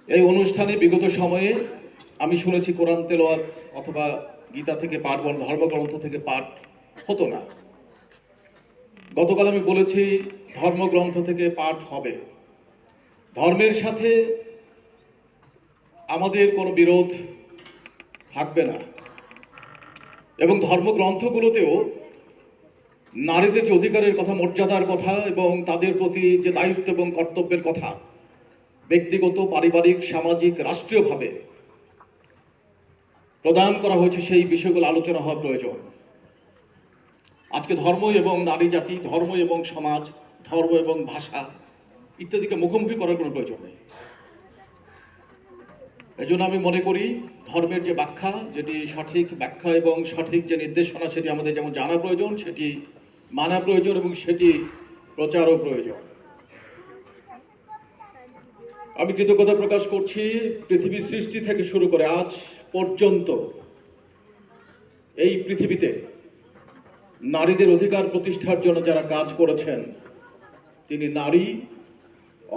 এই অনুষ্ঠানে বিগত সময়ে আমি শুনেছি কোরআন তেলাওয়াত অথবা গীতা থেকে পাঠ বা ধর্মগ্রন্থ থেকে পাঠ হতো না। গতকাল আমি বলেছি ধর্মগ্রন্থ থেকে পাঠ হবে। ধর্মের সাথে আমাদের কোনো বিরোধ থাকবে না এবং ধর্মগ্রন্থগুলোতেও নারীদের যে অধিকারের কথা, মর্যাদার কথা এবং তাদের প্রতি যে দায়িত্ব এবং কর্তব্যের কথা ব্যক্তিগত, পারিবারিক, সামাজিক, রাষ্ট্রীয়ভাবে প্রদান করা হয়েছে, সেই বিষয়গুলো আলোচনা হওয়া প্রয়োজন। আজকে ধর্ম এবং নারী জাতি, ধর্ম এবং সমাজ, ধর্ম এবং ভাষা ইত্যাদিকে মুখোমুখি করার কোনো প্রয়োজন নেই। এজন্য আমি মনে করি ধর্মের যে ব্যাখ্যা, যেটি সঠিক ব্যাখ্যা এবং সঠিক যে নির্দেশনা, সেটি আমাদের যেমন জানা প্রয়োজন, সেটি মানা প্রয়োজন এবং সেটি প্রচারও প্রয়োজন। আমি কৃতজ্ঞতা প্রকাশ করছি পৃথিবীর সৃষ্টি থেকে শুরু করে আজ পর্যন্ত এই পৃথিবীতে নারীদের অধিকার প্রতিষ্ঠার জন্য যারা কাজ করেছেন, তিনি নারী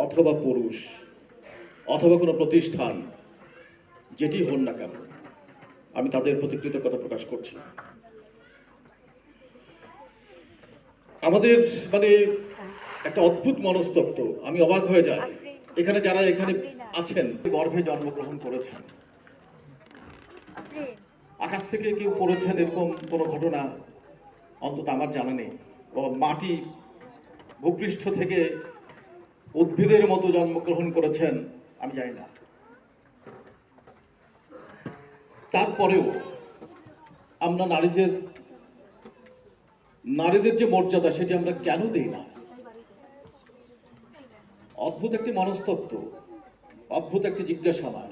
অথবা পুরুষ অথবা কোনো প্রতিষ্ঠান যেটি হন না কেন, আমি তাদের প্রতি কৃতজ্ঞতা প্রকাশ করছি। আমাদের মানে একটা অদ্ভুত মনস্তত্ত্ব, আমি অবাক হয়ে যাই। এখানে যারা এখানে আছেন গর্ভে জন্মগ্রহণ করেছেন, আকাশ থেকে কেউ পড়েছেন এরকম কোনো ঘটনা অন্তত আমার জানা নেই। মাটি ভূপৃষ্ঠ থেকে উদ্ভিদের মতো জন্মগ্রহণ করেছেন আমি জানি না। তারপরেও আমরা নারীদের যে মর্যাদা সেটি আমরা কেন দেই না? অদ্ভুত একটি মনস্তত্ত্ব, অদ্ভুত একটি জিজ্ঞাসা আমার।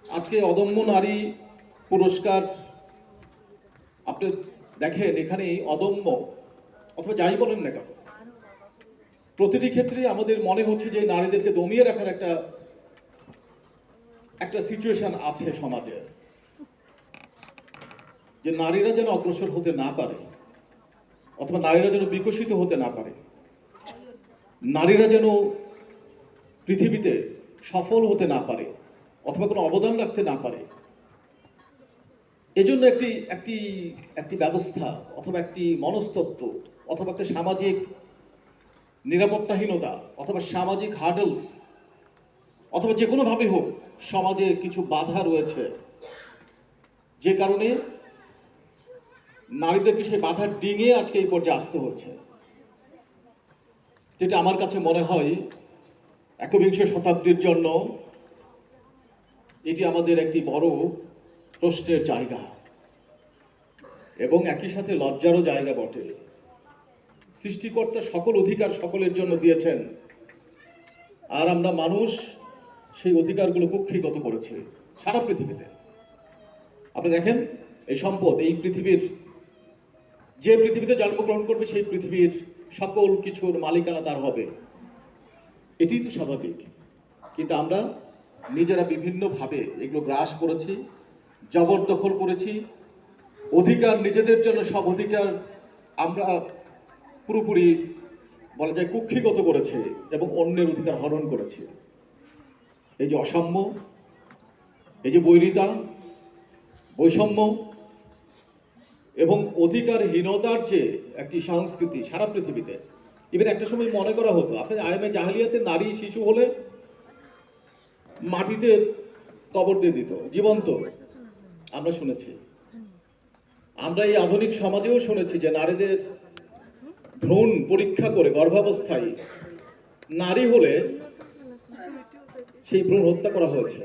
আজকে অদম্য নারী পুরস্কার আপনি দেখেন, এখানে অদম্য অথবা যাই বলেন না কেন, প্রতিটি ক্ষেত্রে আমাদের মনে হচ্ছে যে নারীদেরকে দমিয়ে রাখার একটা সিচুয়েশন আছে সমাজে, যে নারীরা যেন অগ্রসর হতে না পারে অথবা নারীরা যেন বিকশিত হতে না পারে, নারীরা যেন পৃথিবীতে সফল হতে না পারে অথবা কোনো অবদান রাখতে না পারে। এজন্য একটি একটি একটি ব্যবস্থা অথবা একটি মনস্তত্ত্ব অথবা একটা সামাজিক নিরাপত্তাহীনতা অথবা সামাজিক হার্ডলস অথবা যে কোনোভাবে হোক সমাজে কিছু বাধা রয়েছে, যে কারণে নারীদেরকে সেই বাধা ডিঙিয়ে আজকে এই পর্যায়ে আসতে হচ্ছে। যেটা আমার কাছে মনে হয় একবিংশ শতাব্দীর জন্য এটি আমাদের একটি বড় প্রশ্নের জায়গা এবং একই সাথে লজ্জারও জায়গা বটে। সৃষ্টিকর্তা সকল অধিকার সকলের জন্য দিয়েছেন, আর আমরা মানুষ সেই অধিকারগুলো কুক্ষিগত করেছি সারা পৃথিবীতে। আপনি দেখেন, এই সম্পদ, এই পৃথিবীর, যে পৃথিবীতে জন্মগ্রহণ করবে সেই পৃথিবীর সকল কিছুর মালিকানা তার হবে, এটি তো স্বাভাবিক। কিন্তু আমরা নিজেরা বিভিন্নভাবে এগুলো গ্রাস করেছি, জবরদখল করেছি, অধিকার নিজেদের জন্য সব অধিকার আমরা পুরোপুরি বলা যায় কুক্ষিগত করেছে এবং অন্যের অধিকার হরণ করেছে। এই যে অসাম্য, এই যে বৈরিতা, বৈষম্য এবং অধিকারহীনতার যে একটি সংস্কৃতি সারা পৃথিবীতে, ইভেন একটা সময় মনে করা হতো, আপনি আইএমএ জাহেলিয়াতে নারী শিশু হলে মাটিতে কবর দিয়ে দিত জীবন্ত। আমরা শুনেছি, আমরা এই আধুনিক সমাজেও শুনেছি যে নারীদের ভ্রূণ পরীক্ষা করে গর্ভাবস্থায় নারী হলে সেই ভ্রূণ হত্যা করা হয়েছে।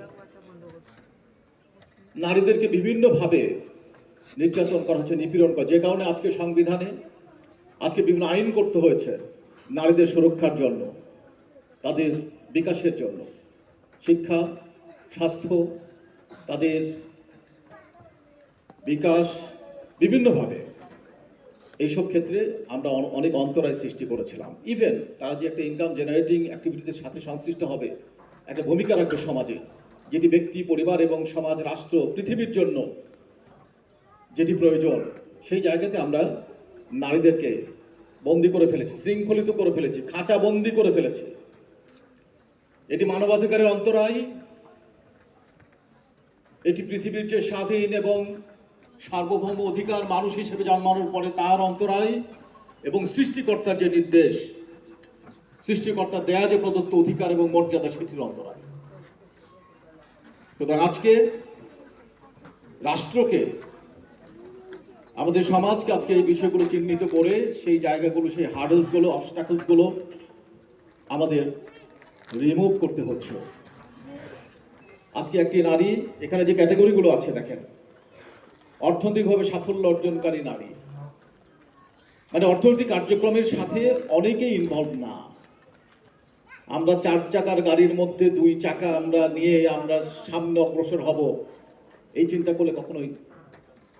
নারীদেরকে বিভিন্নভাবে নির্যাতন করা হচ্ছে, নিপীড়ন করা, যে কারণে আজকে সংবিধানে আজকে বিভিন্ন আইন করতে হয়েছে নারীদের সুরক্ষার জন্য, তাদের বিকাশের জন্য, শিক্ষা, স্বাস্থ্য, তাদের বিকাশ বিভিন্নভাবে। এইসব ক্ষেত্রে আমরা অনেক অন্তরায় সৃষ্টি করেছিলাম। ইভেন তারা যে একটা ইনকাম জেনারেটিং অ্যাক্টিভিটিসের সাথে সংশ্লিষ্ট হবে, একটা ভূমিকা রাখবে সমাজে, যেটি ব্যক্তি, পরিবার এবং সমাজ, রাষ্ট্র, পৃথিবীর জন্য যেটি প্রয়োজন, সেই জায়গাতে আমরা নারীদেরকে বন্দি করে ফেলেছি, শৃঙ্খলিত করে ফেলেছি, খাঁচা বন্দি করে ফেলেছি। এটি মানবাধিকারের অন্তরায়, এটি পৃথিবীর যে স্বাধীন এবং সার্বভৌম অধিকার মানুষ হিসেবে জন্মানোর পরে তার অন্তরায়, এবং সৃষ্টিকর্তার যে নির্দেশ, সৃষ্টিকর্তার দেয়া যে প্রদত্ত অধিকার এবং মর্যাদা, সেটির অন্তরায়। সুতরাং আজকে রাষ্ট্রকে, আমাদের সমাজকে আজকে এই বিষয়গুলো চিহ্নিত করে সেই জায়গাগুলো, সেই হার্ডলসগুলো, অবস্টাকলসগুলো আমাদের রিমুভ করতে হচ্ছে। আজকে একটি নারী, এখানে যে ক্যাটাগরিগুলো আছে দেখেন, অর্থনৈতিকভাবে সাফল্য অর্জনকারী নারী, মানে অর্থনৈতিক কার্যক্রমের সাথে অনেকেই ইনভলভ না। আমরা 4 চাকার গাড়ির মধ্যে 2 চাকা আমরা নিয়ে আমরা সামনে অগ্রসর হব, এই চিন্তা করলে কখনোই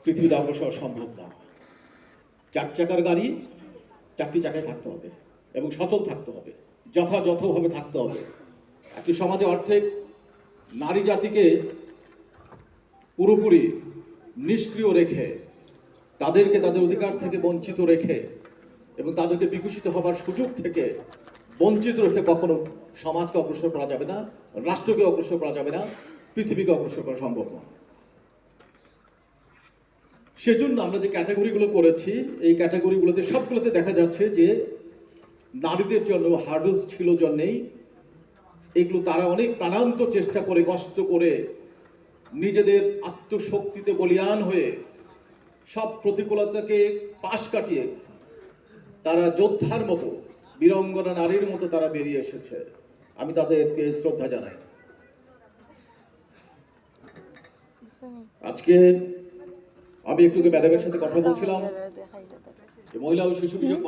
পৃথিবীতে অগ্রসর সম্ভব না। 4 চাকার গাড়ি 4টি চাকায় থাকতে হবে এবং সচল থাকতে হবে, যথাযথভাবে থাকতে হবে। একটি সমাজে অর্ধেক নারী জাতিকে পুরোপুরি নিষ্ক্রিয় রেখে, তাদেরকে তাদের অধিকার থেকে বঞ্চিত রেখে এবং তাদেরকে বিকশিত হবার সুযোগ থেকে বঞ্চিত রেখে কখনো সমাজকে অগ্রসর করা যাবে না, রাষ্ট্রকে অগ্রসর করা যাবে না, পৃথিবীকে অগ্রসর করা সম্ভব নয়। সেজন্য আমরা যে ক্যাটাগরিগুলো করেছি, এই ক্যাটাগরিগুলোতে সবগুলোতে দেখা যাচ্ছে যে নারীদের জন্য হার্ডলস ছিল জন্যেই এগুলো তারা অনেক প্রাণান্ত চেষ্টা করে, কষ্ট করে, নিজেদের আত্মশক্তিতে বলিয়ান হয়ে, সব প্রতিকূলতাকে পাশ কাটিয়ে তারা যোদ্ধার মতো, বীরাঙ্গনা নারীর মতো তারা বেরিয়ে এসেছে। আমি তাদেরকে শ্রদ্ধা জানাই। আজকে আমি একটু ম্যাডামের সাথে কথা বলছিলাম যে মহিলা ও শিশু বিষয়ক